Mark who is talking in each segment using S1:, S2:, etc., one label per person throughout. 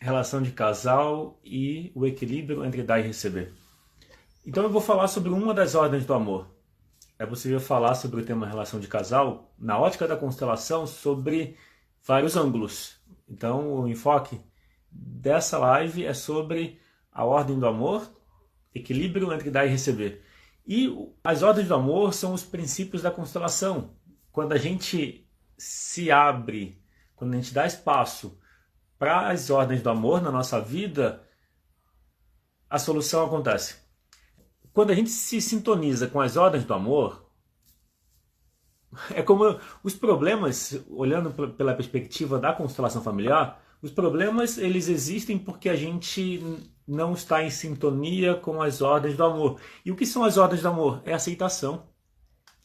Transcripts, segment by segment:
S1: relação de casal e o equilíbrio entre dar e receber. Então eu vou falar sobre uma das ordens do amor. É possível falar sobre o tema relação de casal na ótica da constelação sobre vários ângulos. Então o enfoque dessa live é sobre a ordem do amor, equilíbrio entre dar e receber. E as ordens do amor são os princípios da constelação. Quando a gente se abre, quando a gente dá espaço para as ordens do amor na nossa vida, a solução acontece. Quando a gente se sintoniza com as ordens do amor, é como os problemas, olhando pela perspectiva da constelação familiar, os problemas eles existem porque a gente não está em sintonia com as ordens do amor. E o que são as ordens do amor? É aceitação.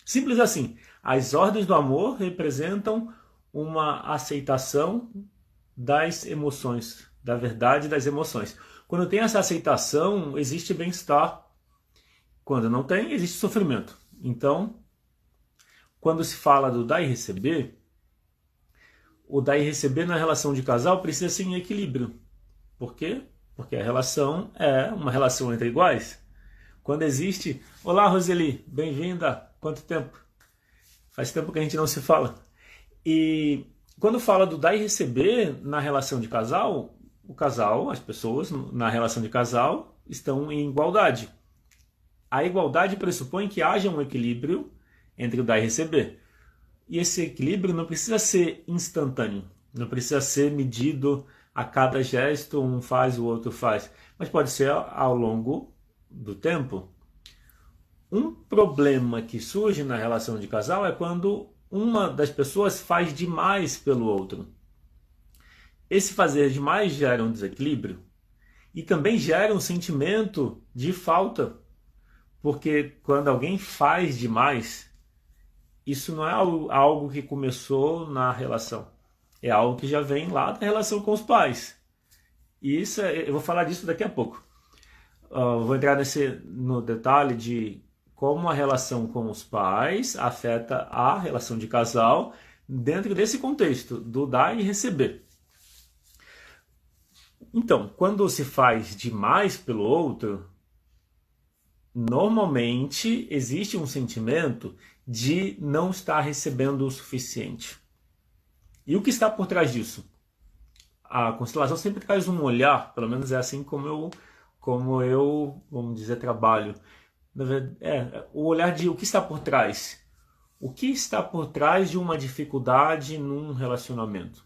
S1: Simples assim. As ordens do amor representam uma aceitação das emoções, da verdade das emoções. Quando tem essa aceitação, existe bem-estar. Quando não tem, existe sofrimento. Então, quando se fala do dar e receber, o dar e receber na relação de casal precisa ser em equilíbrio. Por quê? Porque a relação é uma relação entre iguais. Quando existe... Olá, Roseli, bem-vinda. Quanto tempo? Faz tempo que a gente não se fala. E quando fala do dar e receber na relação de casal, o casal, as pessoas na relação de casal estão em igualdade. A igualdade pressupõe que haja um equilíbrio entre o dar e receber. E esse equilíbrio não precisa ser instantâneo, não precisa ser medido a cada gesto, um faz, o outro faz, mas pode ser ao longo do tempo. Um problema que surge na relação de casal é quando uma das pessoas faz demais pelo outro. Esse fazer demais gera um desequilíbrio e também gera um sentimento de falta, porque quando alguém faz demais, isso não é algo que começou na relação. É algo que já vem lá da relação com os pais. E isso eu vou falar disso daqui a pouco. Vou entrar no detalhe de como a relação com os pais afeta a relação de casal dentro desse contexto do dar e receber. Então, quando se faz demais pelo outro, normalmente existe um sentimento de não estar recebendo o suficiente. E o que está por trás disso? A constelação sempre traz um olhar, pelo menos é assim como eu vamos dizer, trabalho. O olhar de o que está por trás. O que está por trás de uma dificuldade num relacionamento?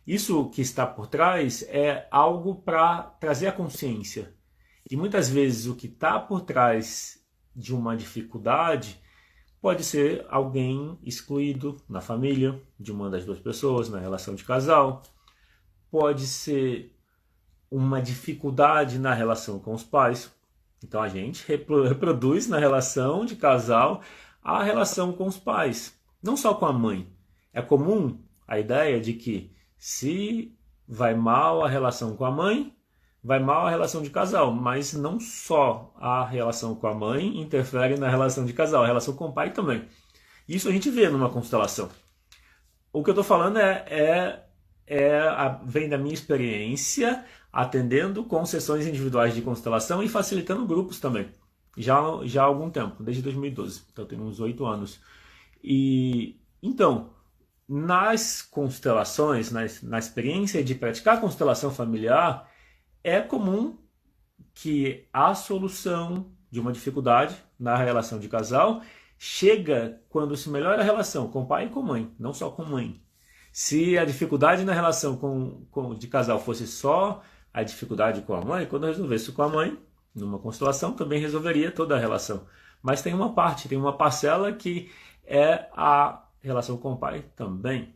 S1: Isso que está por trás é algo para trazer a consciência. E muitas vezes o que está por trás de uma dificuldade pode ser alguém excluído na família, de uma das duas pessoas, na relação de casal. Pode ser uma dificuldade na relação com os pais. Então a gente reproduz na relação de casal a relação com os pais, não só com a mãe. É comum a ideia de que se vai mal a relação com a mãe, vai mal a relação de casal, mas não só a relação com a mãe interfere na relação de casal, a relação com o pai também. Isso a gente vê numa constelação. O que eu estou falando vem da minha experiência atendendo com sessões individuais de constelação e facilitando grupos também, já há algum tempo, desde 2012, então eu tenho uns 8 anos. E então, nas constelações, na experiência de praticar constelação familiar, é comum que a solução de uma dificuldade na relação de casal chega quando se melhora a relação com pai e com mãe, não só com mãe. Se a dificuldade na relação de casal fosse só a dificuldade com a mãe, quando eu resolvesse com a mãe, numa constelação, também resolveria toda a relação. Mas tem uma parcela que é a relação com o pai também.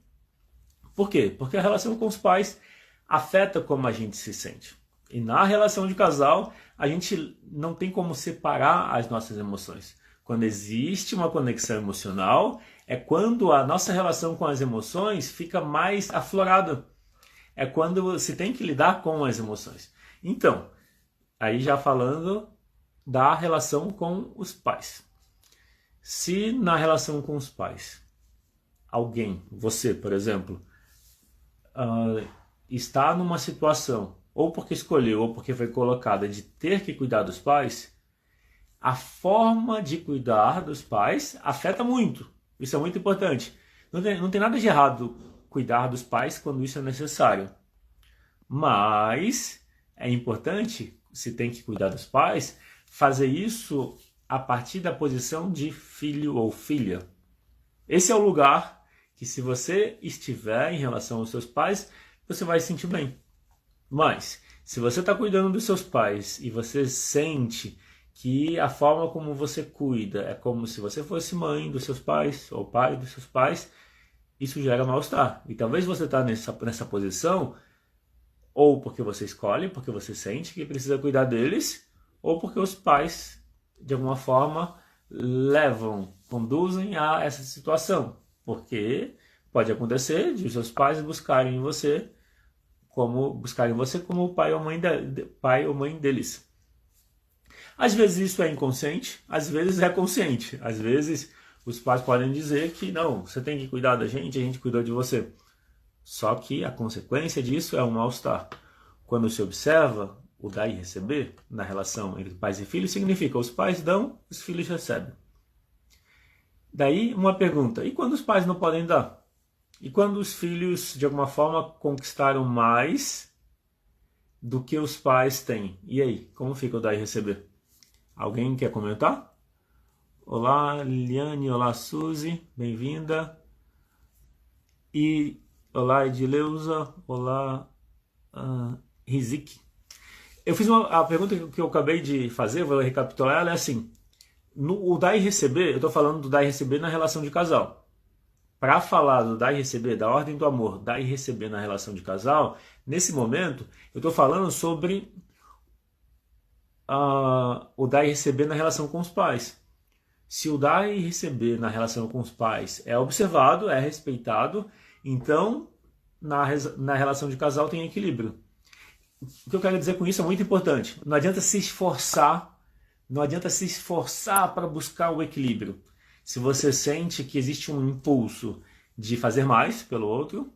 S1: Por quê? Porque a relação com os pais afeta como a gente se sente. E na relação de casal, a gente não tem como separar as nossas emoções. Quando existe uma conexão emocional, é quando a nossa relação com as emoções fica mais aflorada. É quando se tem que lidar com as emoções. Então, aí já falando da relação com os pais. Se na relação com os pais, alguém, você, por exemplo, está numa situação ou porque escolheu, ou porque foi colocada de ter que cuidar dos pais, a forma de cuidar dos pais afeta muito. Isso é muito importante. Não tem nada de errado cuidar dos pais quando isso é necessário. Mas é importante, se tem que cuidar dos pais, fazer isso a partir da posição de filho ou filha. Esse é o lugar que, se você estiver em relação aos seus pais, você vai se sentir bem. Mas, se você está cuidando dos seus pais e você sente que a forma como você cuida é como se você fosse mãe dos seus pais ou pai dos seus pais, isso gera mal-estar. E talvez você está nessa posição ou porque você escolhe, porque você sente que precisa cuidar deles, ou porque os pais, de alguma forma, conduzem a essa situação. Porque pode acontecer de os seus pais buscarem você como o pai ou mãe deles. Às vezes isso é inconsciente, às vezes é consciente. Às vezes os pais podem dizer que não, você tem que cuidar da gente, a gente cuidou de você. Só que a consequência disso é um mal-estar. Quando se observa o dar e receber na relação entre pais e filhos, significa os pais dão, os filhos recebem. Daí uma pergunta, e quando os pais não podem dar? E quando os filhos, de alguma forma, conquistaram mais do que os pais têm? E aí, como fica o dar e receber? Alguém quer comentar? Olá, Liliane, olá, Suzy, bem-vinda. E olá, Edileuza, olá, Rizik. Eu fiz a pergunta que eu acabei de fazer, vou recapitular, ela é assim, o dar e receber, eu estou falando do dar e receber na relação de casal. Para falar do dar e receber, da ordem do amor, dar e receber na relação de casal, nesse momento, eu estou falando sobre o dar e receber na relação com os pais. Se o dar e receber na relação com os pais é observado, é respeitado, então na relação de casal tem equilíbrio. O que eu quero dizer com isso é muito importante. Não adianta se esforçar para buscar o equilíbrio. Se você sente que existe um impulso de fazer mais pelo outro,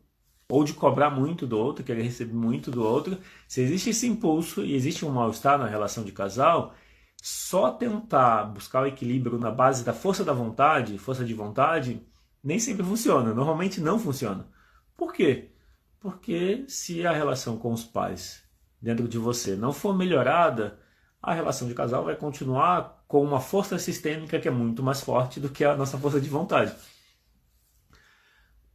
S1: ou de cobrar muito do outro, querer receber muito do outro, se existe esse impulso e existe um mal-estar na relação de casal, só tentar buscar o equilíbrio na base da força de vontade, nem sempre funciona. Normalmente não funciona. Por quê? Porque se a relação com os pais dentro de você não for melhorada, a relação de casal vai continuar com uma força sistêmica que é muito mais forte do que a nossa força de vontade.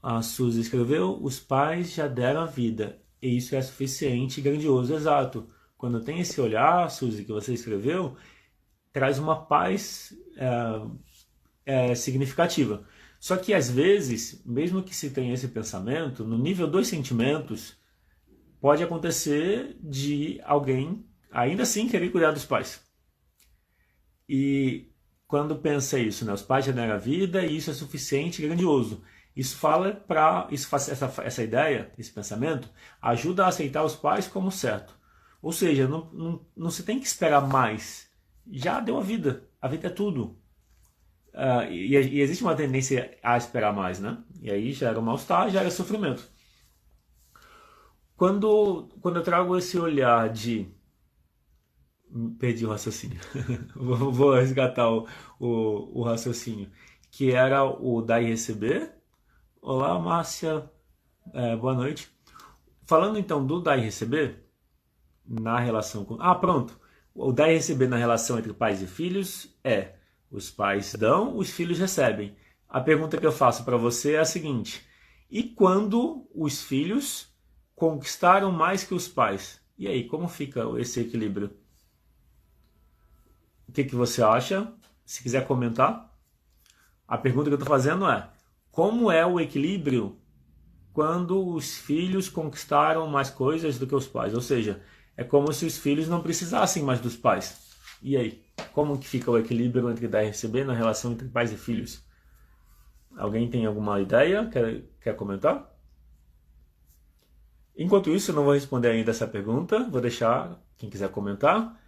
S1: A Suzy escreveu, os pais já deram a vida, e isso é suficiente e grandioso, exato. Quando tem esse olhar, Suzy, que você escreveu, traz uma paz significativa. Só que às vezes, mesmo que se tenha esse pensamento, no nível dos sentimentos, pode acontecer de alguém, ainda assim, querer cuidar dos pais. E quando pensa isso, né, os pais já deram a vida e isso é suficiente e grandioso. Essa ideia, esse pensamento, ajuda a aceitar os pais como certo. Ou seja, não se tem que esperar mais. Já deu a vida é tudo. E existe uma tendência a esperar mais, né? E aí gera mal-estar, gera sofrimento. Quando eu trago esse olhar de... Perdi o raciocínio. Vou resgatar o raciocínio. Que era o dar e receber. Olá, Márcia. Boa noite. Falando então do dar e receber, na relação com... pronto. O dar e receber na relação entre pais e filhos é: os pais dão, os filhos recebem. A pergunta que eu faço para você é a seguinte: e quando os filhos conquistaram mais que os pais? E aí, como fica esse equilíbrio? O que você acha? Se quiser comentar. A pergunta que eu estou fazendo é: como é o equilíbrio quando os filhos conquistaram mais coisas do que os pais? Ou seja, é como se os filhos não precisassem mais dos pais. E aí, como que fica o equilíbrio entre dar e receber na relação entre pais e filhos? Alguém tem alguma ideia? Quer comentar? Enquanto isso, eu não vou responder ainda essa pergunta. Vou deixar quem quiser comentar.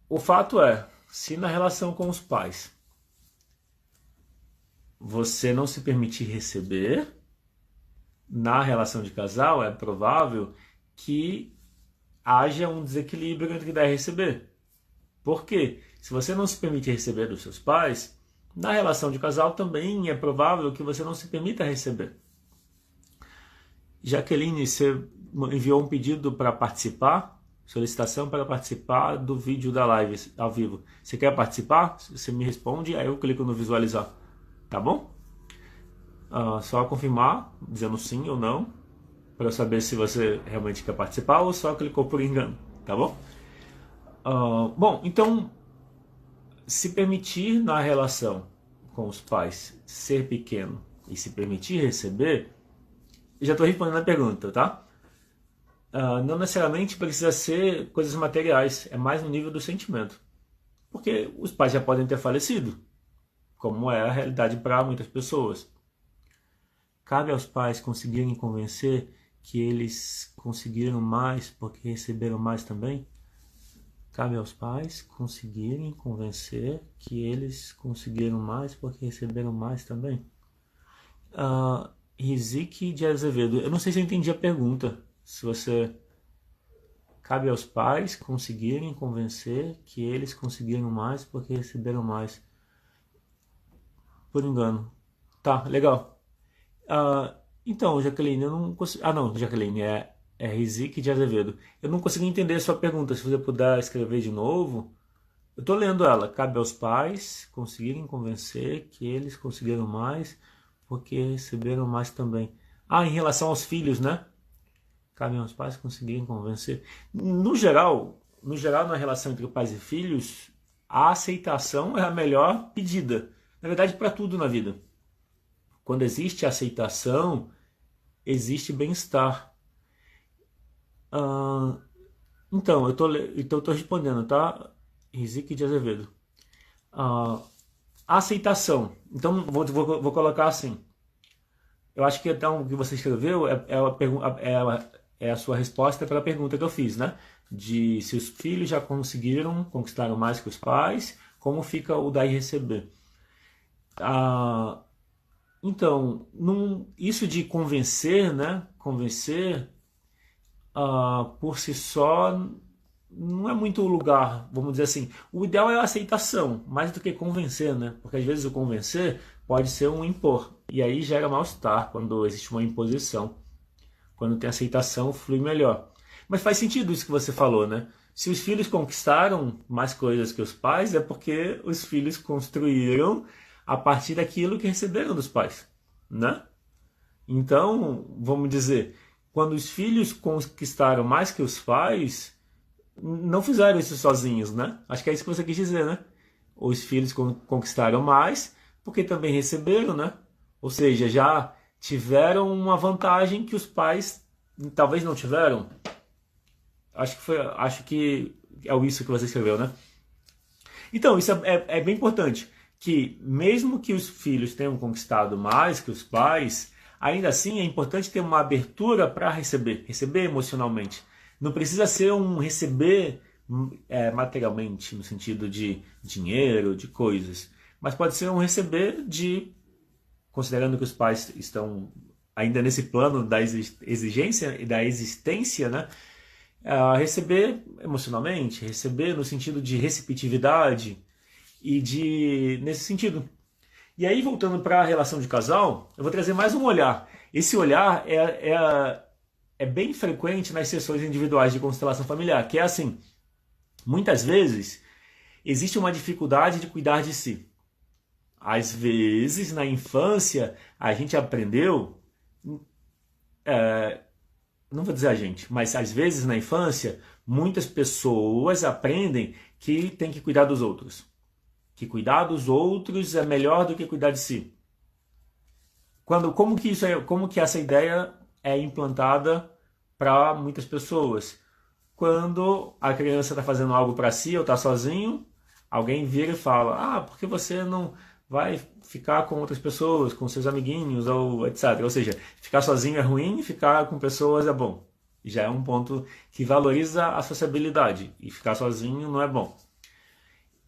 S1: O fato é, se na relação com os pais você não se permitir receber, na relação de casal, é provável que haja um desequilíbrio entre dar e receber. Por quê? Se você não se permite receber dos seus pais, na relação de casal também é provável que você não se permita receber. Jaqueline, você enviou um pedido para participar, solicitação para participar do vídeo da live ao vivo. Você quer participar? Você me responde, aí eu clico no visualizar. Tá bom? Só confirmar, dizendo sim ou não, para eu saber se você realmente quer participar ou só clicou por engano. Tá bom? Bom, então, se permitir na relação com os pais ser pequeno e se permitir receber, já estou respondendo a pergunta, tá? Não necessariamente precisa ser coisas materiais, é mais no nível do sentimento. Porque os pais já podem ter falecido, como é a realidade para muitas pessoas. Cabe aos pais conseguirem convencer que eles conseguiram mais porque receberam mais também? Cabe aos pais conseguirem convencer que eles conseguiram mais porque receberam mais também? Rizik de Azevedo, eu não sei se eu entendi a pergunta. Se você... Cabe aos pais conseguirem convencer que eles conseguiram mais porque receberam mais. Por engano. Tá, legal. Então, Jaqueline, eu não consigo... não, Jaqueline, é Rizik de Azevedo. Eu não consegui entender a sua pergunta. Se você puder escrever de novo. Eu estou lendo ela. Cabe aos pais conseguirem convencer que eles conseguiram mais porque receberam mais também. Em relação aos filhos, né? Cabe aos pais conseguirem convencer. No geral, na relação entre pais e filhos, a aceitação é a melhor pedida. Na verdade, para tudo na vida. Quando existe aceitação, existe bem-estar. Então, eu tô respondendo, tá? Rizik de Azevedo. A aceitação. Então, vou colocar assim. Eu acho que então, o que você escreveu é a sua resposta para a pergunta que eu fiz, né? De se os filhos já conquistaram mais que os pais, como fica o dar e receber. Então, isso de convencer, né? Convencer, por si só, não é muito o lugar, vamos dizer assim. O ideal é a aceitação, mais do que convencer, né? Porque às vezes o convencer pode ser um impor. E aí gera mal-estar quando existe uma imposição. Quando tem aceitação, flui melhor. Mas faz sentido isso que você falou, né? Se os filhos conquistaram mais coisas que os pais, é porque os filhos construíram a partir daquilo que receberam dos pais, né? Então, vamos dizer, quando os filhos conquistaram mais que os pais, não fizeram isso sozinhos, né? Acho que é isso que você quis dizer, né? Os filhos conquistaram mais porque também receberam, né? Ou seja, já tiveram uma vantagem que os pais talvez não tiveram. Acho que é isso que você escreveu, né? Então, isso é bem importante, que mesmo que os filhos tenham conquistado mais que os pais, ainda assim é importante ter uma abertura para receber emocionalmente. Não precisa ser um receber materialmente, no sentido de dinheiro, de coisas, mas pode ser um receber considerando que os pais estão ainda nesse plano da exigência e da existência, né? Receber emocionalmente, receber no sentido de receptividade e nesse sentido. E aí, voltando para a relação de casal, eu vou trazer mais um olhar. Esse olhar é bem frequente nas sessões individuais de constelação familiar, que é assim, muitas vezes existe uma dificuldade de cuidar de si. Às vezes, na infância, a gente aprendeu, não vou dizer a gente, mas às vezes na infância, muitas pessoas aprendem que tem que cuidar dos outros. Que cuidar dos outros é melhor do que cuidar de si. Como que essa ideia é implantada para muitas pessoas? Quando a criança está fazendo algo para si ou está sozinho, alguém vira e fala, por que você não vai ficar com outras pessoas, com seus amiguinhos, ou etc. Ou seja, ficar sozinho é ruim, ficar com pessoas é bom. Já é um ponto que valoriza a sociabilidade, e ficar sozinho não é bom.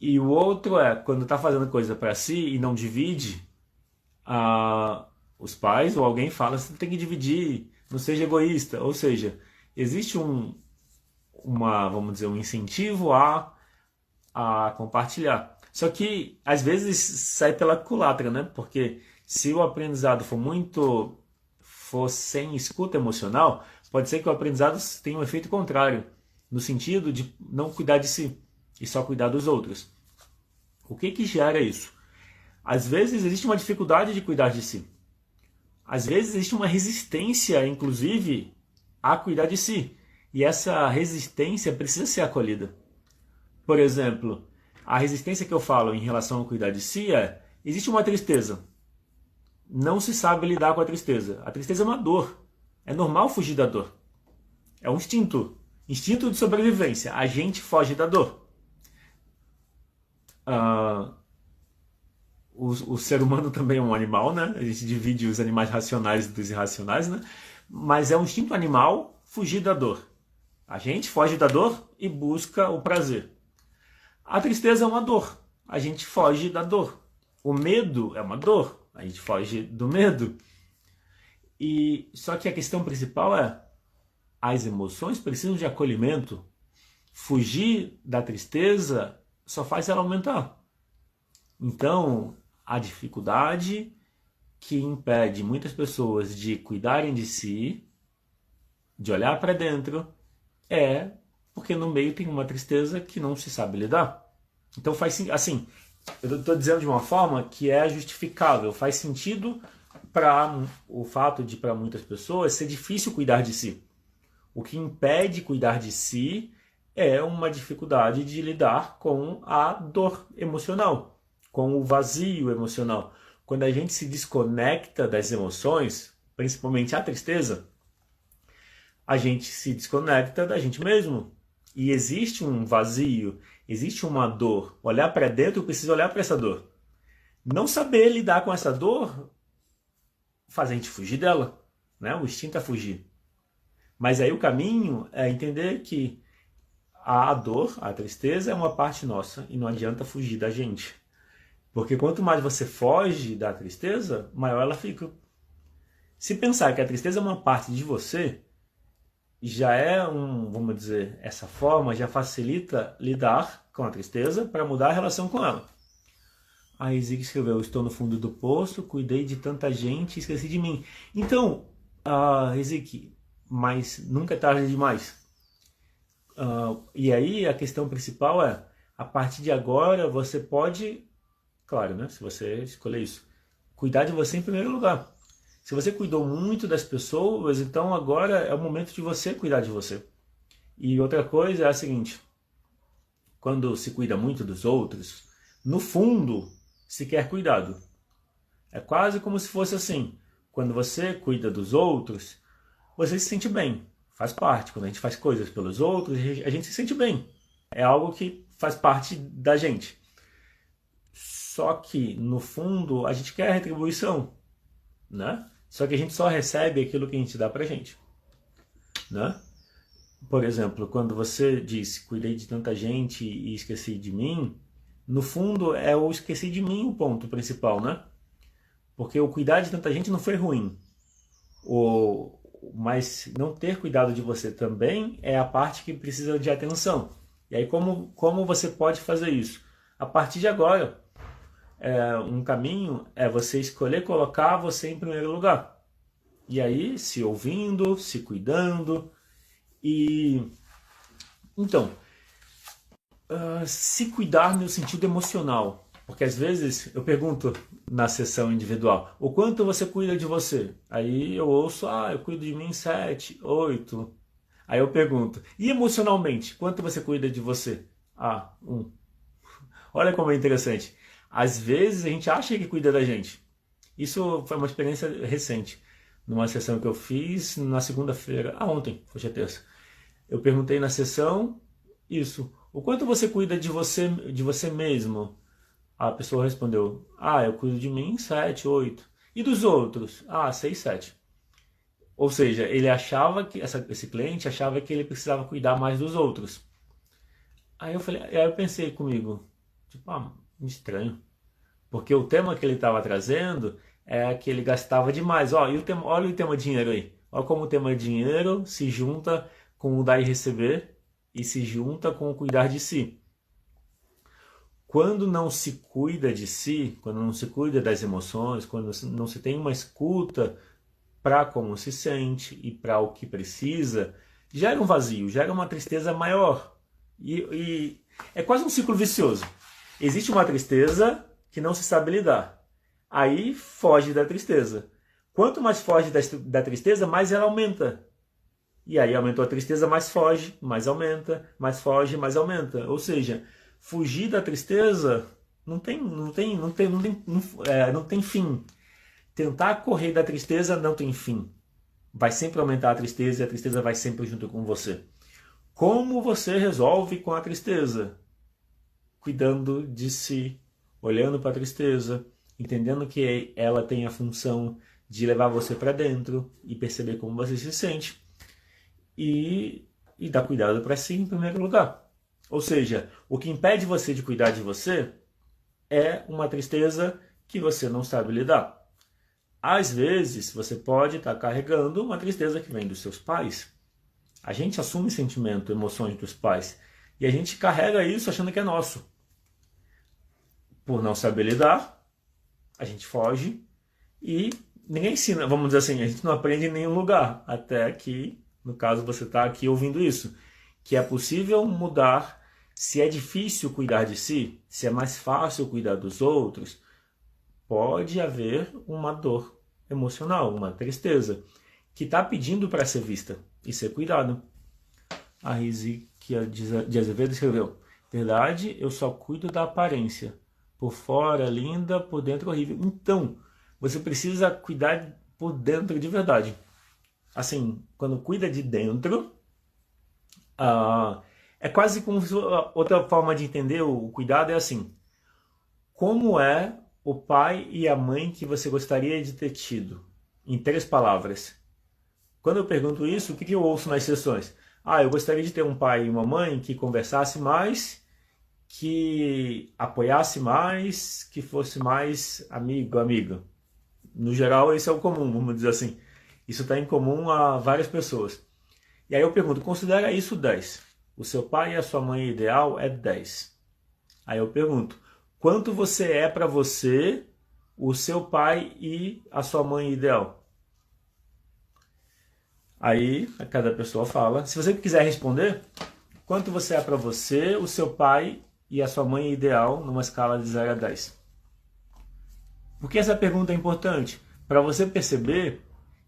S1: E o outro quando está fazendo coisa para si e não divide, Os pais ou alguém fala, você tem que dividir, não seja egoísta. Ou seja, existe vamos dizer, um incentivo a compartilhar. Só que, às vezes, sai pela culatra, né? Porque se o aprendizado for sem escuta emocional, pode ser que o aprendizado tenha um efeito contrário, no sentido de não cuidar de si e só cuidar dos outros. O que gera isso? Às vezes existe uma dificuldade de cuidar de si. Às vezes existe uma resistência, inclusive, a cuidar de si. E essa resistência precisa ser acolhida. Por exemplo, a resistência que eu falo em relação a cuidar de si existe uma tristeza. Não se sabe lidar com a tristeza. A tristeza é uma dor. É normal fugir da dor. É um instinto. Instinto de sobrevivência. A gente foge da dor. O ser humano também é um animal, né? A gente divide os animais racionais dos irracionais, né? Mas é um instinto animal fugir da dor. A gente foge da dor e busca o prazer. A tristeza é uma dor. A gente foge da dor. O medo é uma dor. A gente foge do medo. E só que a questão principal é: as emoções precisam de acolhimento. Fugir da tristeza só faz ela aumentar. Então, a dificuldade que impede muitas pessoas de cuidarem de si, de olhar para dentro, é porque no meio tem uma tristeza que não se sabe lidar. Então faz assim, eu estou dizendo de uma forma que é justificável, faz sentido para o fato de para muitas pessoas ser difícil cuidar de si. O que impede cuidar de si é uma dificuldade de lidar com a dor emocional, com o vazio emocional. Quando a gente se desconecta das emoções, principalmente a tristeza, a gente se desconecta da gente mesmo. E existe um vazio, existe uma dor. Olhar para dentro, precisa olhar para essa dor. Não saber lidar com essa dor faz a gente fugir dela, né? O instinto é fugir. Mas aí o caminho é entender que a dor, a tristeza é uma parte nossa e não adianta fugir da gente. Porque quanto mais você foge da tristeza, maior ela fica. Se pensar que a tristeza é uma parte de você, já é vamos dizer, essa forma já facilita lidar com a tristeza para mudar a relação com ela. A Ezek escreveu: estou no fundo do poço, cuidei de tanta gente, esqueci de mim. Então, Ezek, mas nunca é tarde demais. E aí a questão principal é: a partir de agora você pode, claro, né, se você escolher isso, cuidar de você em primeiro lugar. Se você cuidou muito das pessoas, então agora é o momento de você cuidar de você. E outra coisa é a seguinte: quando se cuida muito dos outros, no fundo se quer cuidado. É quase como se fosse assim: quando você cuida dos outros, você se sente bem, faz parte. Quando a gente faz coisas pelos outros, a gente se sente bem. É algo que faz parte da gente. Só que, no fundo, a gente quer retribuição, né? Só que a gente só recebe aquilo que a gente dá pra gente, né? Por exemplo, quando você diz: cuidei de tanta gente e esqueci de mim, no fundo é o esqueci de mim o ponto principal, né? Porque o cuidar de tanta gente não foi ruim. Mas não ter cuidado de você também é a parte que precisa de atenção. E aí como você pode fazer isso? A partir de agora, um caminho é você escolher colocar você em primeiro lugar. E aí, se ouvindo, se cuidando. E então, se cuidar no sentido emocional. Porque às vezes eu pergunto na sessão individual: o quanto você cuida de você? Aí eu ouço: eu cuido de mim 7, 8. Aí eu pergunto: e emocionalmente, quanto você cuida de você? 1. Olha como é interessante. Às vezes a gente acha que cuida da gente. Isso foi uma experiência recente. Numa sessão que eu fiz na segunda-feira, ontem, hoje é terça. Eu perguntei na sessão isso: o quanto você cuida de você mesmo? A pessoa respondeu: eu cuido de mim 7, 8. E dos outros? 6, 7. Ou seja, ele achava que esse cliente achava que ele precisava cuidar mais dos outros. Aí eu pensei comigo, tipo, estranho. Porque o tema que ele estava trazendo é que ele gastava demais. Ó, olha o tema dinheiro aí. Olha como o tema dinheiro se junta com o dar e receber e se junta com o cuidar de si. Quando não se cuida de si, quando não se cuida das emoções, quando não se tem uma escuta para como se sente e para o que precisa, gera um vazio, gera uma tristeza maior. E é quase um ciclo vicioso. Existe uma tristeza que não se sabe lidar. Aí foge da tristeza. Quanto mais foge da tristeza, mais ela aumenta. E aí aumentou a tristeza, mais foge, mais aumenta, mais foge, mais aumenta. Ou seja, fugir da tristeza não tem fim. Tentar correr da tristeza não tem fim. Vai sempre aumentar a tristeza e a tristeza vai sempre junto com você. Como você resolve com a tristeza? Cuidando de si, olhando para a tristeza, entendendo que ela tem a função de levar você para dentro e perceber como você se sente e dar cuidado para si em primeiro lugar. Ou seja, o que impede você de cuidar de você é uma tristeza que você não sabe lidar. Às vezes, você pode estar carregando uma tristeza que vem dos seus pais. A gente assume sentimento, emoções dos pais. E a gente carrega isso achando que é nosso. Por não saber lidar, a gente foge e ninguém ensina. Vamos dizer assim, a gente não aprende em nenhum lugar. Até que, no caso, você está aqui ouvindo isso. Que é possível mudar. Se é difícil cuidar de si, se é mais fácil cuidar dos outros, pode haver uma dor emocional, uma tristeza, que está pedindo para ser vista e ser cuidado. A Rizquia de Azevedo escreveu: verdade, eu só cuido da aparência. Por fora linda, por dentro horrível. Então, você precisa cuidar por dentro de verdade. Assim, quando cuida de dentro, é quase como se outra forma de entender o cuidado é assim. Como é o pai e a mãe que você gostaria de ter tido? Em 3 palavras. Quando eu pergunto isso, o que eu ouço nas sessões? Eu gostaria de ter um pai e uma mãe que conversasse mais, que apoiasse mais, que fosse mais amigo, amiga. No geral, esse é o comum, vamos dizer assim. Isso está em comum a várias pessoas. E aí eu pergunto, considera isso 10. O seu pai e a sua mãe ideal é 10. Aí eu pergunto, quanto você é para você, o seu pai e a sua mãe ideal? Aí cada pessoa fala. Se você quiser responder, quanto você é para você, o seu pai e a sua mãe ideal numa escala de 0 a 10? Por que essa pergunta é importante? Para você perceber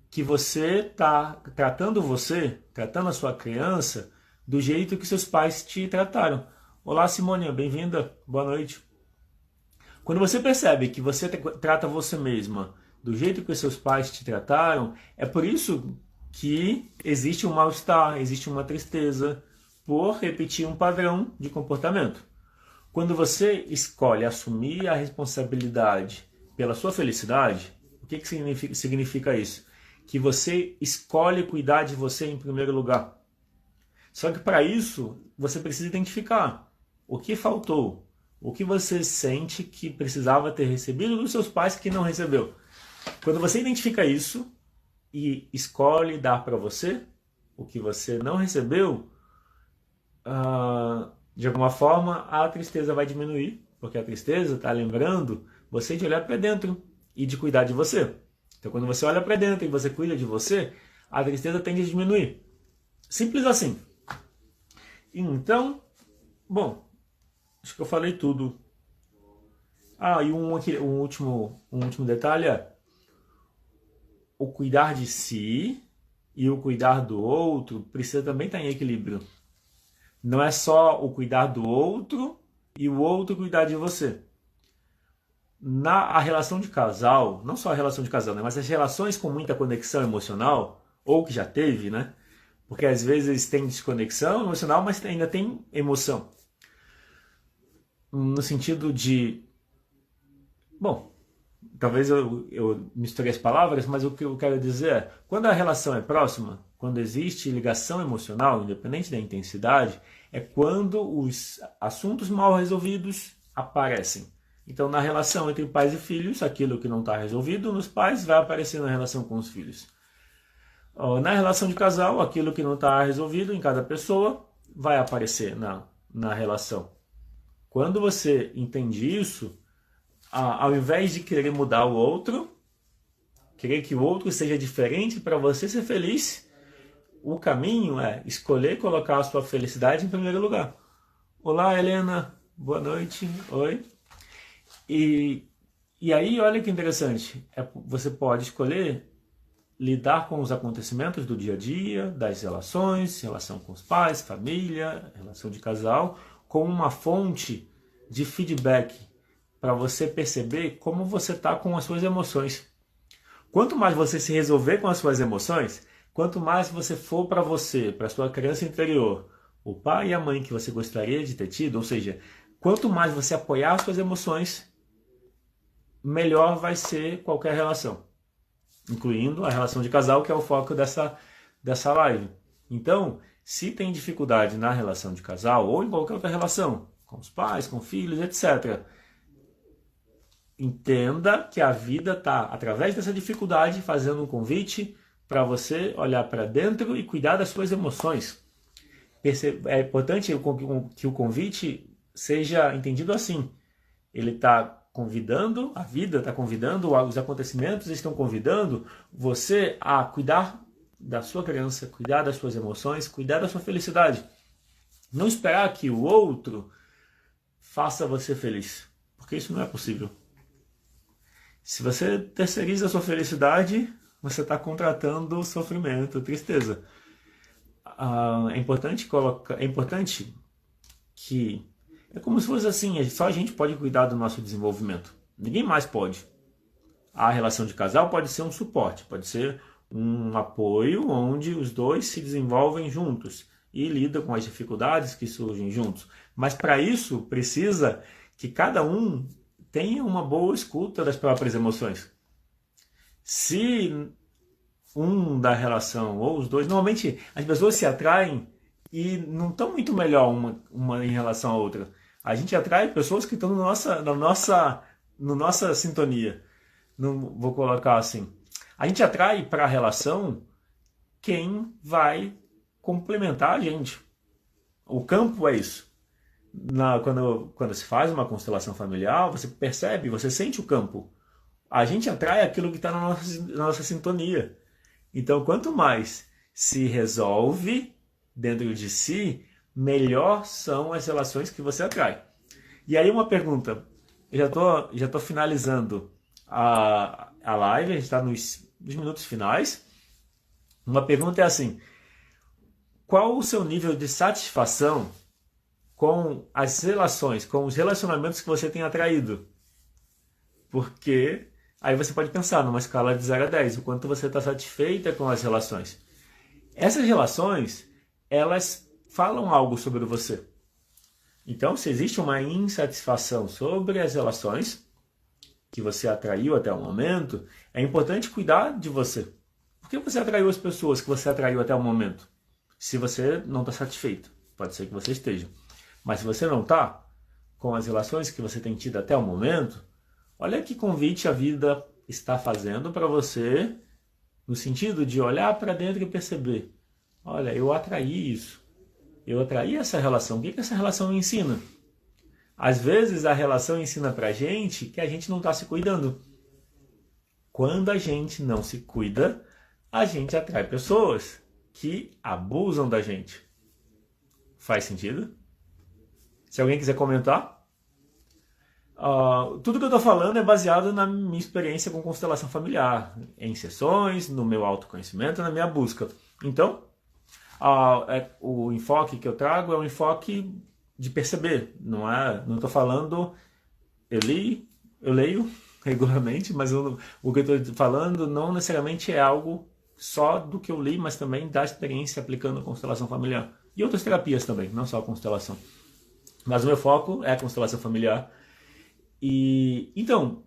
S1: que você está tratando a sua criança do jeito que seus pais te trataram. Olá, Simone, bem-vinda, boa noite. Quando você percebe que você trata você mesma do jeito que os seus pais te trataram, é por isso que existe um mal-estar, existe uma tristeza por repetir um padrão de comportamento. Quando você escolhe assumir a responsabilidade pela sua felicidade, o que significa isso? Que você escolhe cuidar de você em primeiro lugar. Só que para isso, você precisa identificar o que faltou, o que você sente que precisava ter recebido dos seus pais que não recebeu. Quando você identifica isso e escolhe dar para você o que você não recebeu, de alguma forma a tristeza vai diminuir, porque a tristeza está lembrando você de olhar para dentro e de cuidar de você. Então quando você olha para dentro e você cuida de você, a tristeza tende a diminuir. Simples assim. Então, bom, acho que eu falei tudo. E um último detalhe é o cuidar de si e o cuidar do outro precisa também estar em equilíbrio. Não é só o cuidar do outro e o outro cuidar de você. A relação de casal, não só a relação de casal, né, mas as relações com muita conexão emocional, ou que já teve, né? Porque às vezes tem desconexão emocional, mas ainda tem emoção. No sentido de... Bom, talvez eu misture as palavras, mas o que eu quero dizer é, quando a relação é próxima, quando existe ligação emocional, independente da intensidade, é quando os assuntos mal resolvidos aparecem. Então, na relação entre pais e filhos, aquilo que não está resolvido nos pais vai aparecer na relação com os filhos. Na relação de casal, aquilo que não está resolvido em cada pessoa vai aparecer na relação. Quando você entende isso, ao invés de querer mudar o outro, querer que o outro seja diferente para você ser feliz, o caminho é escolher colocar a sua felicidade em primeiro lugar. Olá, Helena. Boa noite. Oi. E aí, olha que interessante. Você pode escolher lidar com os acontecimentos do dia a dia, das relações, relação com os pais, família, relação de casal, como uma fonte de feedback para você perceber como você está com as suas emoções. Quanto mais você se resolver com as suas emoções, quanto mais você for para você, para a sua criança interior, o pai e a mãe que você gostaria de ter tido, ou seja, quanto mais você apoiar as suas emoções, melhor vai ser qualquer relação, incluindo a relação de casal, que é o foco dessa live. Então, se tem dificuldade na relação de casal ou em qualquer outra relação, com os pais, com filhos, etc., entenda que a vida está, através dessa dificuldade, fazendo um convite para você olhar para dentro e cuidar das suas emoções. É importante que o convite seja entendido assim. Ele está convidando, a vida está convidando, os acontecimentos estão convidando você a cuidar da sua criança, cuidar das suas emoções, cuidar da sua felicidade. Não esperar que o outro faça você feliz, porque isso não é possível. Se você terceiriza a sua felicidade, você está contratando sofrimento, tristeza. É importante que é como se fosse assim, só a gente pode cuidar do nosso desenvolvimento. Ninguém mais pode. A relação de casal pode ser um suporte, pode ser um apoio onde os dois se desenvolvem juntos e lidam com as dificuldades que surgem juntos. Mas para isso precisa que cada um tenha uma boa escuta das próprias emoções. Se um da relação ou os dois, normalmente as pessoas se atraem e não estão muito melhor uma em relação à outra. A gente atrai pessoas que estão na nossa sintonia. Não vou colocar assim. A gente atrai para a relação quem vai complementar a gente. O campo é isso. Quando se faz uma constelação familiar, você percebe, você sente o campo. A gente atrai aquilo que está na nossa sintonia. Então, quanto mais se resolve dentro de si, melhor são as relações que você atrai. E aí uma pergunta, eu já tô finalizando a live, a gente está nos minutos finais. Uma pergunta é assim: qual o seu nível de satisfação com as relações, com os relacionamentos que você tem atraído? Porque aí você pode pensar numa escala de 0 a 10, o quanto você está satisfeita com as relações. Essas relações, elas falam algo sobre você. Então, se existe uma insatisfação sobre as relações que você atraiu até o momento, é importante cuidar de você. Por que você atraiu as pessoas que você atraiu até o momento? Se você não está satisfeito, pode ser que você esteja. Mas se você não está com as relações que você tem tido até o momento, olha que convite a vida está fazendo para você, no sentido de olhar para dentro e perceber: olha, eu atraí isso. Eu atraí essa relação. O que essa relação me ensina? Às vezes a relação ensina pra gente que a gente não está se cuidando. Quando a gente não se cuida, a gente atrai pessoas que abusam da gente. Faz sentido? Se alguém quiser comentar. Tudo que eu estou falando é baseado na minha experiência com constelação familiar, em sessões, no meu autoconhecimento, na minha busca. Então, o enfoque que eu trago é um enfoque de perceber, não estou falando, eu leio regularmente, mas o que eu estou falando não necessariamente é algo só do que eu li, mas também da experiência aplicando a constelação familiar. E outras terapias também, não só a constelação. Mas o meu foco é a constelação familiar. E então,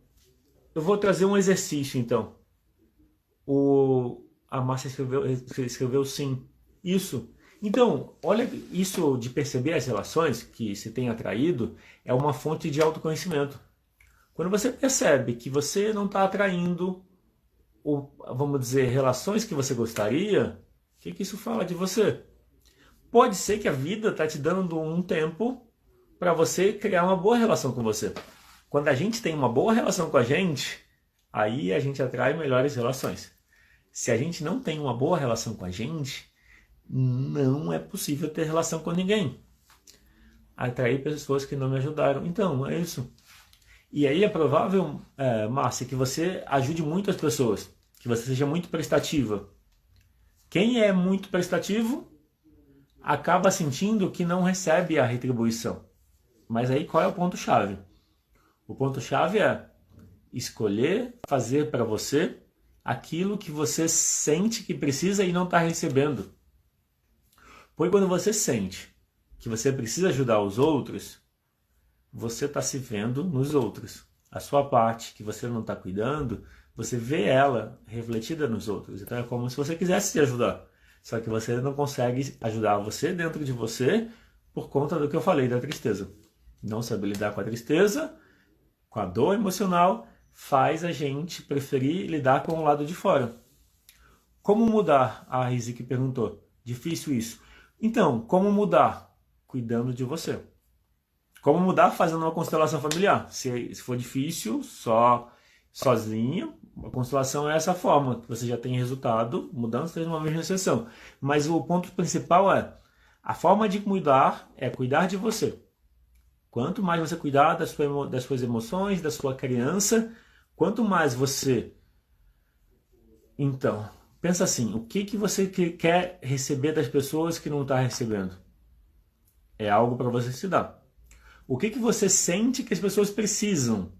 S1: eu vou trazer um exercício, então. A Márcia escreveu sim. Isso. Então, olha, isso de perceber as relações que se tem atraído é uma fonte de autoconhecimento. Quando você percebe que você não está atraindo, ou, vamos dizer, relações que você gostaria, o que isso fala de você? Pode ser que a vida está te dando um tempo para você criar uma boa relação com você. Quando a gente tem uma boa relação com a gente, aí a gente atrai melhores relações. Se a gente não tem uma boa relação com a gente, não é possível ter relação com ninguém. Atrair pessoas que não me ajudaram. Então, é isso. E aí é provável, Márcia, que você ajude muito as pessoas, que você seja muito prestativa. Quem é muito prestativo acaba sentindo que não recebe a retribuição. Mas aí qual é o ponto-chave? O ponto-chave é escolher fazer para você aquilo que você sente que precisa e não está recebendo. Pois quando você sente que você precisa ajudar os outros, você está se vendo nos outros. A sua parte que você não está cuidando, você vê ela refletida nos outros. Então é como se você quisesse se ajudar. Só que você não consegue ajudar você dentro de você por conta do que eu falei da tristeza. Não saber lidar com a tristeza, com a dor emocional, faz a gente preferir lidar com o lado de fora. Como mudar? A Riziki perguntou. Difícil isso. Então, como mudar? Cuidando de você. Como mudar? Fazendo uma constelação familiar. Se for difícil, só sozinho, a constelação é essa forma, que você já tem resultado, mudança de uma mesma sessão. Mas o ponto principal é, a forma de mudar é cuidar de você. Quanto mais você cuidar das suas emoções, da sua criança, quanto mais você... Então, pensa assim, o que você quer receber das pessoas que não está recebendo? É algo para você se dar. O que você sente que as pessoas precisam?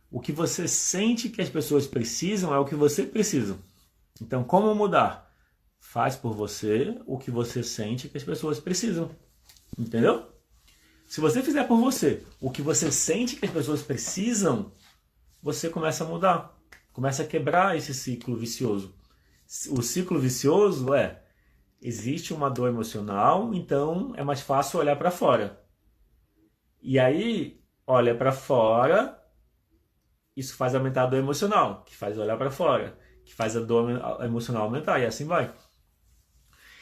S1: O que você sente que as pessoas precisam é o que você precisa. Então, como mudar? Faz por você o que você sente que as pessoas precisam. Entendeu? Se você fizer por você o que você sente que as pessoas precisam, você começa a mudar. Começa a quebrar esse ciclo vicioso. O ciclo vicioso existe uma dor emocional, então é mais fácil olhar para fora. E aí, olha para fora, isso faz aumentar a dor emocional, que faz olhar para fora, que faz a dor emocional aumentar, e assim vai.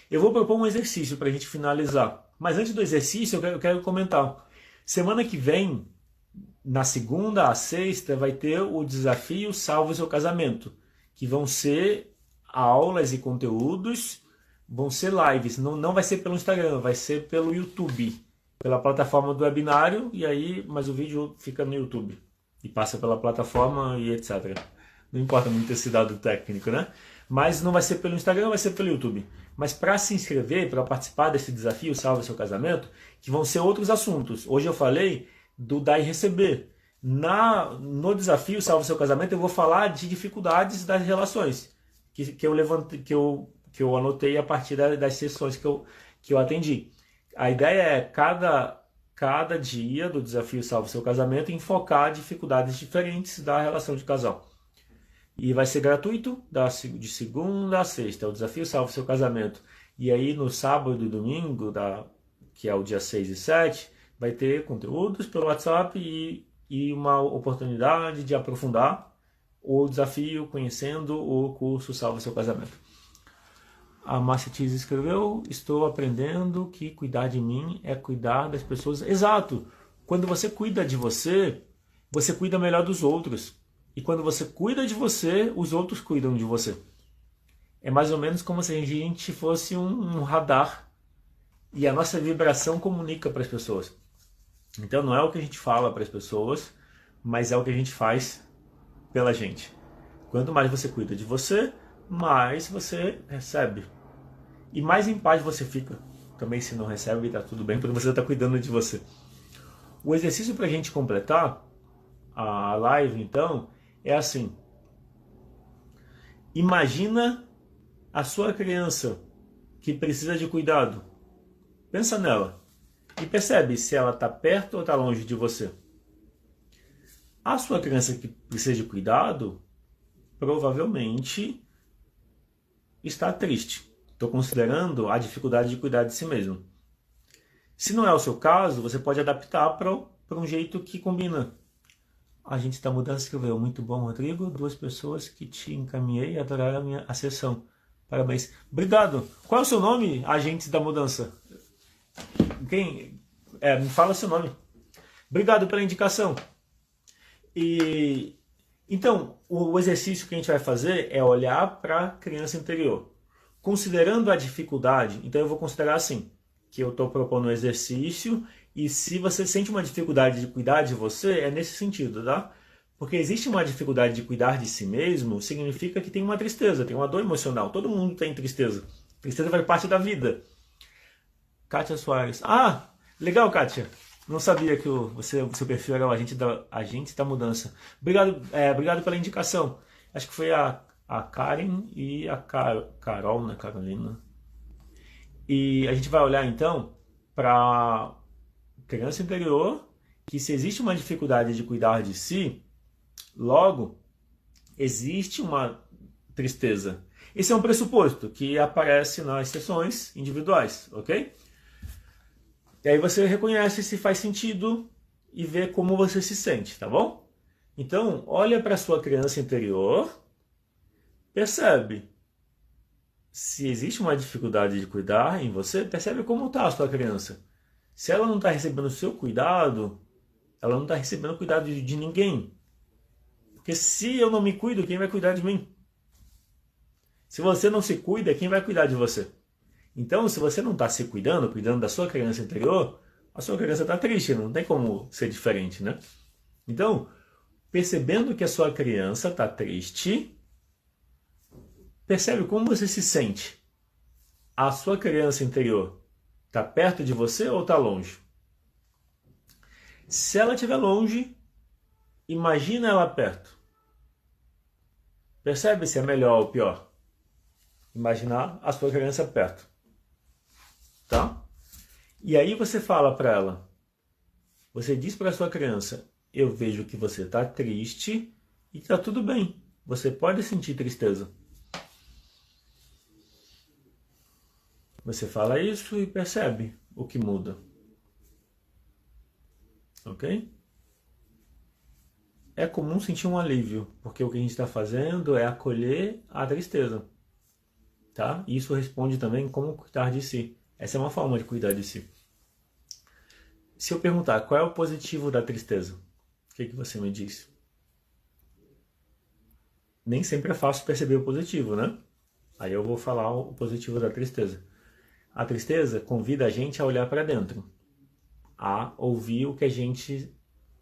S1: Eu vou propor um exercício para a gente finalizar. Mas antes do exercício, eu quero comentar. Semana que vem, na segunda à sexta, vai ter o desafio Salve o Seu Casamento, que vão ser aulas e conteúdos, vão ser lives. Não vai ser pelo Instagram, vai ser pelo YouTube, pela plataforma do webinário, mas o vídeo fica no YouTube e passa pela plataforma e etc. Não importa muito esse dado técnico, né? Mas não vai ser pelo Instagram, vai ser pelo YouTube. Mas para se inscrever, para participar desse desafio Salve Seu Casamento, que vão ser outros assuntos. Hoje eu falei do dar e receber. No desafio Salve Seu Casamento eu vou falar de dificuldades das relações que eu anotei a partir das sessões que eu atendi. A ideia é cada dia do desafio Salve Seu Casamento enfocar dificuldades diferentes da relação de casal. E vai ser gratuito de segunda a sexta, é o desafio Salve Seu Casamento. E aí no sábado e domingo, que é o dia 6 e 7, vai ter conteúdos pelo WhatsApp e uma oportunidade de aprofundar o desafio conhecendo o curso Salve Seu Casamento. A Márcia Tiz escreveu, estou aprendendo que cuidar de mim é cuidar das pessoas. Exato! Quando você cuida de você, você cuida melhor dos outros. E quando você cuida de você, os outros cuidam de você. É mais ou menos como se a gente fosse um radar e a nossa vibração comunica para as pessoas. Então não é o que a gente fala para as pessoas, mas é o que a gente faz pela gente. Quanto mais você cuida de você, mais você recebe. E mais em paz você fica. Também se não recebe, está tudo bem, porque você está cuidando de você. O exercício para a gente completar a live, então, é assim. Imagina a sua criança que precisa de cuidado. Pensa nela. E percebe se ela está perto ou está longe de você. A sua criança que precisa de cuidado, provavelmente está triste. Estou considerando a dificuldade de cuidar de si mesmo. Se não é o seu caso, você pode adaptar para um jeito que combina. A gente da mudança escreveu: muito bom, Rodrigo. 2 pessoas que te encaminhei adoraram a sessão. Parabéns. Obrigado. Qual é o seu nome, agentes da mudança? Me fala seu nome. Obrigado pela indicação. Então, o exercício que a gente vai fazer é olhar para a criança interior. Considerando a dificuldade, então eu vou considerar assim, que eu estou propondo um exercício, e se você sente uma dificuldade de cuidar de você, é nesse sentido, tá? Porque existe uma dificuldade de cuidar de si mesmo, significa que tem uma tristeza, tem uma dor emocional. Todo mundo tem tristeza. Tristeza faz parte da vida. Kátia Soares. Ah, legal, Kátia. Não sabia que o seu perfil era o agente da mudança. Obrigado pela indicação. Acho que foi a Karen e a Carol, né, Carolina. E a gente vai olhar então para criança interior, que se existe uma dificuldade de cuidar de si, logo existe uma tristeza. Esse é um pressuposto que aparece nas sessões individuais, ok? E aí você reconhece se faz sentido e vê como você se sente, tá bom? Então, olha para a sua criança interior, percebe se existe uma dificuldade de cuidar em você, percebe como está a sua criança. Se ela não está recebendo o seu cuidado, ela não está recebendo cuidado de ninguém. Porque se eu não me cuido, quem vai cuidar de mim? Se você não se cuida, quem vai cuidar de você? Então, se você não está se cuidando da sua criança interior, a sua criança está triste, não tem como ser diferente, né? Então, percebendo que a sua criança está triste, percebe como você se sente. A sua criança interior está perto de você ou está longe? Se ela estiver longe, imagina ela perto. Percebe se é melhor ou pior? Imaginar a sua criança perto. Tá? E aí você fala para ela, você diz para a sua criança: eu vejo que você está triste e está tudo bem. Você pode sentir tristeza. Você fala isso e percebe o que muda. Ok? É comum sentir um alívio, porque o que a gente está fazendo é acolher a tristeza. Tá? E isso responde também como cuidar de si. Essa é uma forma de cuidar de si. Se eu perguntar qual é o positivo da tristeza, o que você me diz? Nem sempre é fácil perceber o positivo, né? Aí eu vou falar o positivo da tristeza. A tristeza convida a gente a olhar para dentro, a ouvir o que a gente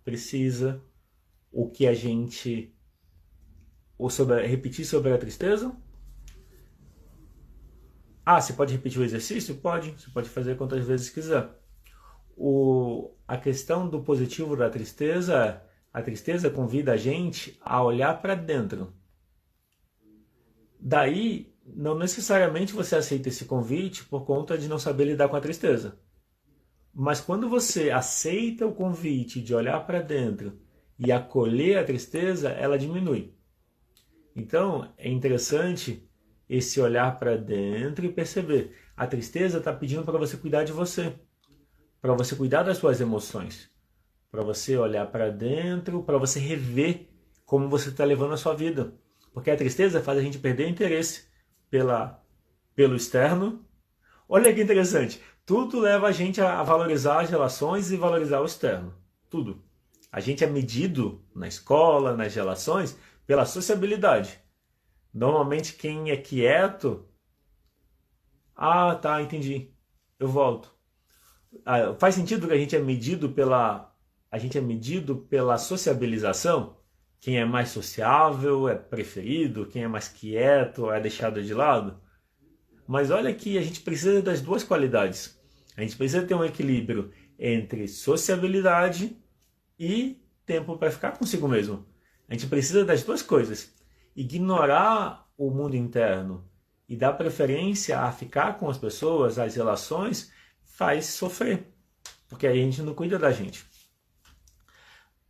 S1: precisa, o que a gente... repetir sobre a tristeza. Você pode repetir o exercício? Pode. Você pode fazer quantas vezes quiser. A questão do positivo da tristeza, a tristeza convida a gente a olhar para dentro. Daí, não necessariamente você aceita esse convite por conta de não saber lidar com a tristeza. Mas quando você aceita o convite de olhar para dentro e acolher a tristeza, ela diminui. Então, é interessante esse olhar para dentro e perceber. A tristeza está pedindo para você cuidar de você, para você cuidar das suas emoções, para você olhar para dentro, para você rever como você está levando a sua vida. Porque a tristeza faz a gente perder interesse pelo externo. Olha que interessante, tudo leva a gente a valorizar as relações e valorizar o externo. Tudo. A gente é medido na escola, nas relações, pela sociabilidade. Normalmente quem é quieto... tá, entendi. Eu volto. Faz sentido que a gente é medido pela sociabilização? Quem é mais sociável é preferido, quem é mais quieto é deixado de lado? Mas olha que a gente precisa das duas qualidades. A gente precisa ter um equilíbrio entre sociabilidade e tempo para ficar consigo mesmo. A gente precisa das duas coisas. Ignorar o mundo interno e dar preferência a ficar com as pessoas, as relações, faz sofrer. Porque aí a gente não cuida da gente.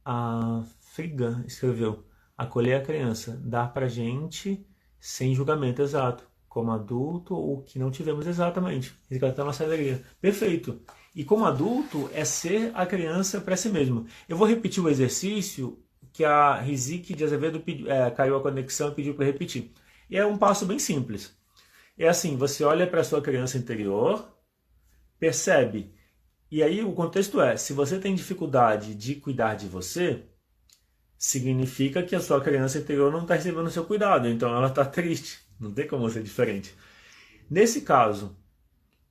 S1: A Friga escreveu: acolher a criança, dar pra gente sem julgamento exato. Como adulto, o que não tivemos exatamente. Resgatar nossa alegria. Perfeito. E como adulto, é ser a criança para si mesmo. Eu vou repetir o exercício que a Riziki de Azevedo caiu a conexão e pediu para repetir. E é um passo bem simples. É assim, você olha para a sua criança interior, percebe. E aí o contexto é, se você tem dificuldade de cuidar de você, significa que a sua criança interior não está recebendo o seu cuidado, então ela está triste. Não tem como ser diferente. Nesse caso,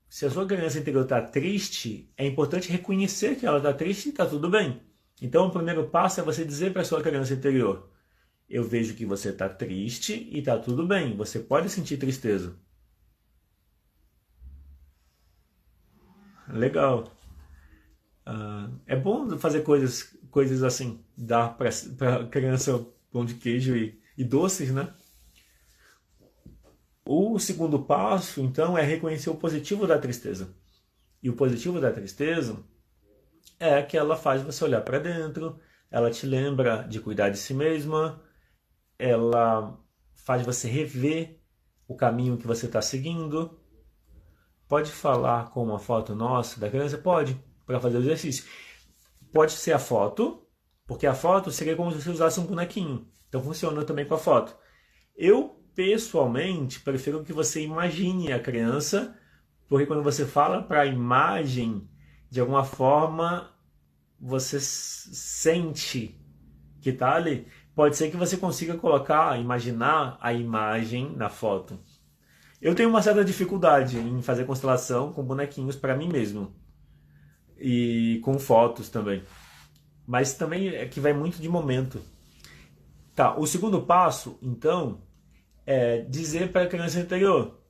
S1: se a sua criança interior está triste, é importante reconhecer que ela está triste e está tudo bem. Então o primeiro passo é você dizer para a sua criança interior, eu vejo que você está triste e está tudo bem, você pode sentir tristeza. Legal. É bom fazer coisas assim, dar para a criança pão de queijo e doces, né? O segundo passo, então, é reconhecer o positivo da tristeza. E o positivo da tristeza é que ela faz você olhar para dentro, ela te lembra de cuidar de si mesma, ela faz você rever o caminho que você está seguindo. Pode falar com uma foto nossa da criança? Pode, para fazer o exercício. Pode ser a foto, porque a foto seria como se você usasse um bonequinho. Então funciona também com a foto. Eu, pessoalmente, prefiro que você imagine a criança, porque quando você fala para a imagem, de alguma forma, você sente que está ali. Pode ser que você consiga imaginar a imagem na foto. Eu tenho uma certa dificuldade em fazer constelação com bonequinhos para mim mesmo. E com fotos também. Mas também é que vai muito de momento. Tá, o segundo passo, então, é dizer para a criança interior,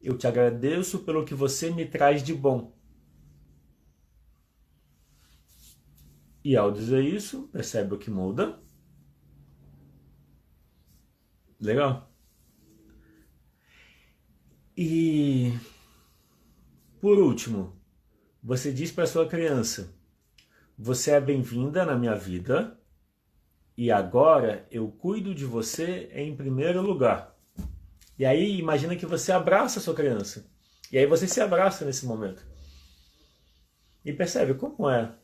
S1: eu te agradeço pelo que você me traz de bom. E ao dizer isso, percebe o que muda. Legal. E, por último, você diz para sua criança, você é bem-vinda na minha vida e agora eu cuido de você em primeiro lugar. E aí imagina que você abraça a sua criança. E aí você se abraça nesse momento. E percebe como é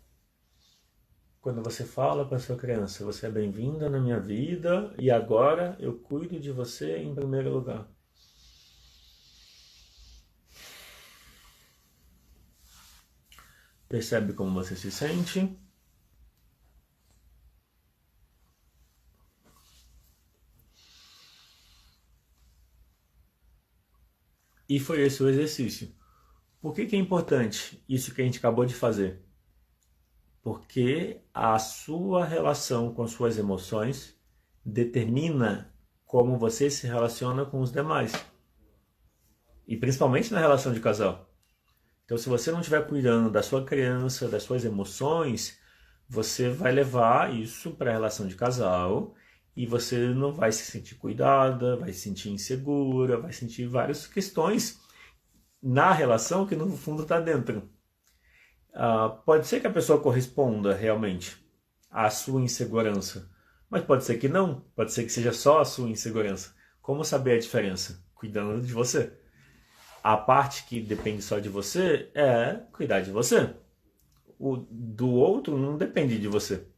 S1: quando você fala para sua criança, você é bem-vinda na minha vida e agora eu cuido de você em primeiro lugar. Percebe como você se sente? E foi esse o exercício. Por que é importante isso que a gente acabou de fazer? Porque a sua relação com suas emoções determina como você se relaciona com os demais. E principalmente na relação de casal. Então, se você não estiver cuidando da sua criança, das suas emoções, você vai levar isso para a relação de casal e você não vai se sentir cuidada, vai se sentir insegura, vai sentir várias questões na relação que no fundo está dentro. Pode ser que a pessoa corresponda realmente à sua insegurança, mas pode ser que não, pode ser que seja só a sua insegurança. Como saber a diferença? Cuidando de você. A parte que depende só de você é cuidar de você. O do outro não depende de você.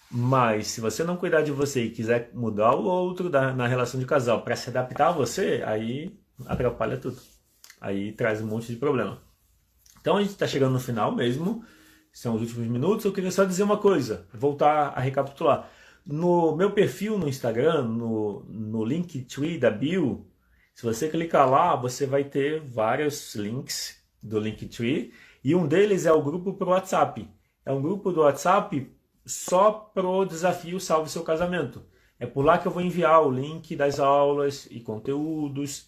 S1: Mas se você não cuidar de você e quiser mudar o outro na relação de casal para se adaptar a você, aí atrapalha tudo. Aí traz um monte de problema. Então a gente está chegando no final mesmo. São os últimos minutos. Eu queria só dizer uma coisa, voltar a recapitular. No meu perfil no Instagram, no Linktree da bio, se você clicar lá, você vai ter vários links do Linktree e um deles é o grupo pro WhatsApp. É um grupo do WhatsApp só pro desafio Salve Seu Casamento. É por lá que eu vou enviar o link das aulas e conteúdos.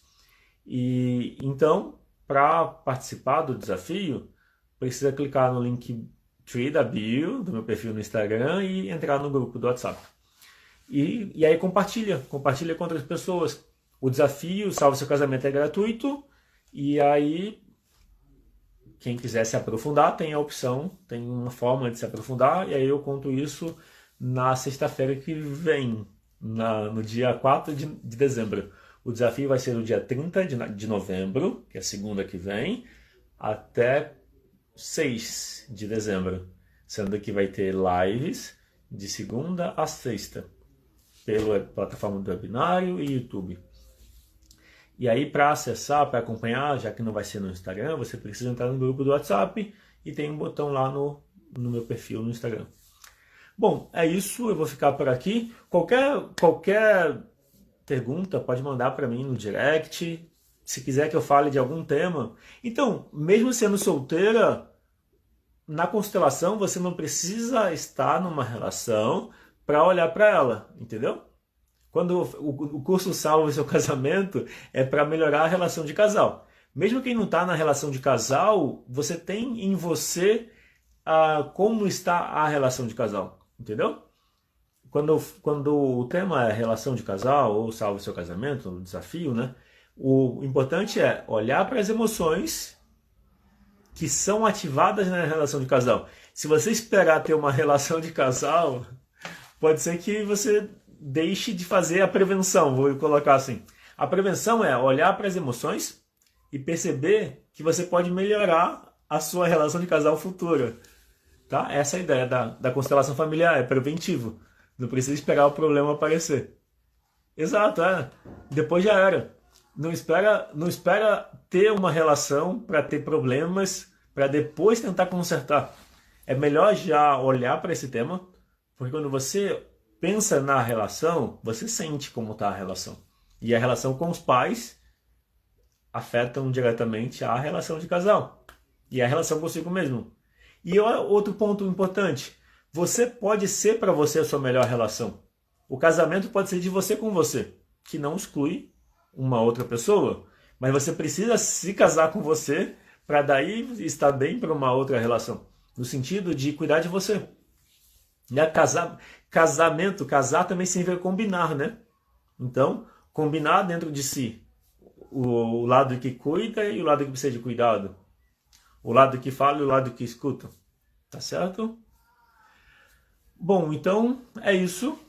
S1: E então, para participar do desafio, precisa clicar no Linktree da bio, do meu perfil no Instagram e entrar no grupo do WhatsApp. E aí compartilha com outras pessoas. O desafio Salve Seu Casamento é gratuito e aí quem quiser se aprofundar tem a opção, tem uma forma de se aprofundar e aí eu conto isso na sexta-feira que vem, no dia 4 de dezembro. O desafio vai ser no dia 30 de novembro, que é a segunda que vem, até 6 de dezembro, sendo que vai ter lives de segunda a sexta, pela plataforma do webinário e YouTube. E aí, para acessar, para acompanhar, já que não vai ser no Instagram, você precisa entrar no grupo do WhatsApp e tem um botão lá no meu perfil no Instagram. Bom, é isso, eu vou ficar por aqui. Qualquer pergunta pode mandar para mim no direct, se quiser que eu fale de algum tema. Então, mesmo sendo solteira, na constelação você não precisa estar numa relação para olhar para ela, entendeu? Quando o curso Salva o Seu Casamento é para melhorar a relação de casal. Mesmo quem não está na relação de casal, você tem em você como está a relação de casal, entendeu? Quando o tema é relação de casal ou Salva o Seu Casamento, o desafio, né? O importante é olhar para as emoções que são ativadas na relação de casal. Se você esperar ter uma relação de casal, pode ser que você deixe de fazer a prevenção, vou colocar assim. A prevenção é olhar para as emoções e perceber que você pode melhorar a sua relação de casal futura. Tá? Essa é a ideia da constelação familiar, é preventivo. Não precisa esperar o problema aparecer. Exato, depois já era. Não espera ter uma relação para ter problemas, para depois tentar consertar. É melhor já olhar para esse tema, porque quando você pensa na relação, você sente como está a relação. E a relação com os pais afetam diretamente a relação de casal. E a relação consigo mesmo. E outro ponto importante, você pode ser para você a sua melhor relação. O casamento pode ser de você com você, que não exclui uma outra pessoa, mas você precisa se casar com você para daí estar bem para uma outra relação, no sentido de cuidar de você. Casar também significa combinar, né? Então, combinar dentro de si o lado que cuida e o lado que precisa de cuidado, o lado que fala e o lado que escuta, tá certo? Bom, então é isso.